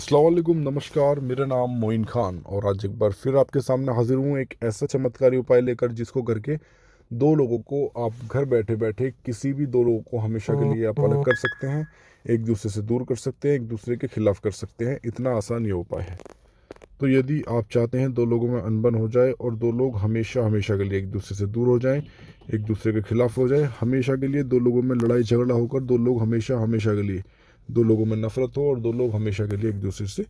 अस्सलाम वालेकुम, नमस्कार। मेरा नाम मोइन खान और आज एक बार फिर आपके सामने हाजिर हूँ एक ऐसा चमत्कारी उपाय लेकर जिसको करके दो लोगों को आप घर बैठे बैठे किसी भी दो लोगों को हमेशा के लिए आप अलग कर सकते हैं, एक दूसरे से दूर कर सकते हैं, एक दूसरे के खिलाफ कर सकते हैं। इतना आसान ये उपाय है। तो यदि आप चाहते हैं दो लोगों में अनबन हो जाए और दो लोग हमेशा हमेशा के लिए एक दूसरे से दूर हो जाएं, एक दूसरे के खिलाफ हो जाए, हमेशा के लिए दो लोगों में लड़ाई झगड़ा होकर दो लोग हमेशा हमेशा के लिए दो लोगों में नफरत हो और दो लोग हमेशा के लिए एक दूसरे से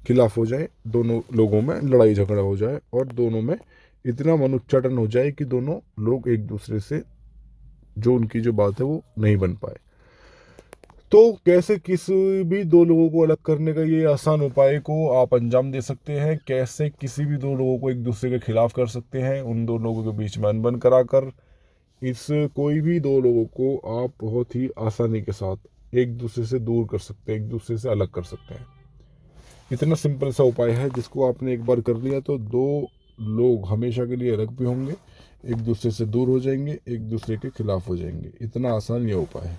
खिलाफ हो जाए, दोनों लोगों में लड़ाई झगड़ा हो जाए और दोनों में इतना मनोच्चाटन हो जाए कि दोनों लोग एक दूसरे से जो उनकी जो बात है वो नहीं बन पाए। तो कैसे किसी भी दो लोगों को अलग करने का ये आसान उपाय को आप अंजाम दे सकते हैं, कैसे किसी भी दो लोगों को एक दूसरे के खिलाफ कर सकते हैं, उन दो लोगों के बीच में अनबन कराकर इस कोई भी दो लोगों को आप बहुत ही आसानी के साथ एक दूसरे से दूर कर सकते हैं, एक दूसरे से अलग कर सकते हैं। इतना सिंपल सा उपाय है जिसको आपने एक बार कर लिया तो दो लोग हमेशा के लिए अलग भी होंगे, एक दूसरे से दूर हो जाएंगे, एक दूसरे के खिलाफ हो जाएंगे। इतना आसान ये उपाय है।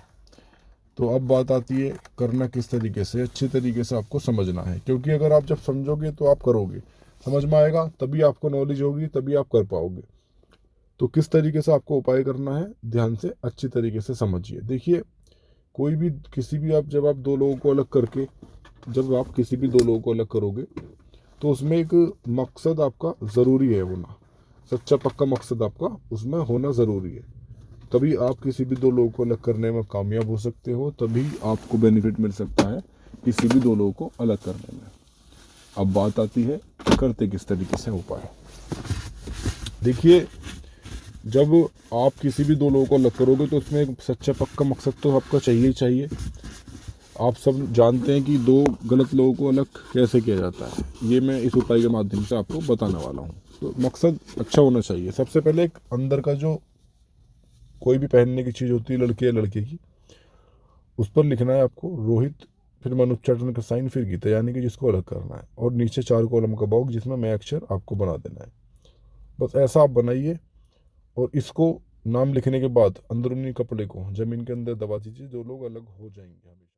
तो अब बात आती है करना किस तरीके से। अच्छे तरीके से आपको समझना है, क्योंकि अगर आप जब समझोगे तो आप करोगे, समझ में आएगा, तभी आपको नॉलेज होगी, तभी आप कर पाओगे। तो किस तरीके से आपको उपाय करना है, ध्यान से अच्छी तरीके से समझिए। देखिए, कोई भी किसी भी आप जब आप दो लोगों को अलग करके जब आप किसी भी दो लोगों को अलग करोगे तो उसमें एक मकसद आपका ज़रूरी है होना, सच्चा पक्का मकसद आपका उसमें होना ज़रूरी है। तभी आप किसी भी दो लोगों को अलग करने में कामयाब हो सकते हो, तभी आपको बेनिफिट मिल सकता है किसी भी दो लोगों को अलग करने में। अब बात आती है करते किस तरीके से उपाय। देखिए, जब आप किसी भी दो लोगों को अलग करोगे तो उसमें एक सच्चा पक्का मकसद तो आपका चाहिए ही चाहिए। आप सब जानते हैं कि दो गलत लोगों को अलग कैसे किया जाता है, ये मैं इस उपाय के माध्यम से आपको बताने वाला हूँ। तो मकसद अच्छा होना चाहिए। सबसे पहले एक अंदर का जो कोई भी पहनने की चीज़ होती है लड़के या लड़के की, उस पर लिखना है आपको रोहित, फिर मनुच्चाटन का साइन, फिर गीता, यानी कि जिसको अलग करना है, और नीचे 4 कॉलम का बॉक्स जिसमें मैं अक्षर आपको बना देना है। बस ऐसा आप बनाइए और इसको नाम लिखने के बाद अंदरूनी कपड़े को ज़मीन के अंदर दबा दीजिए, जो लोग अलग हो जाएंगे हमेशा।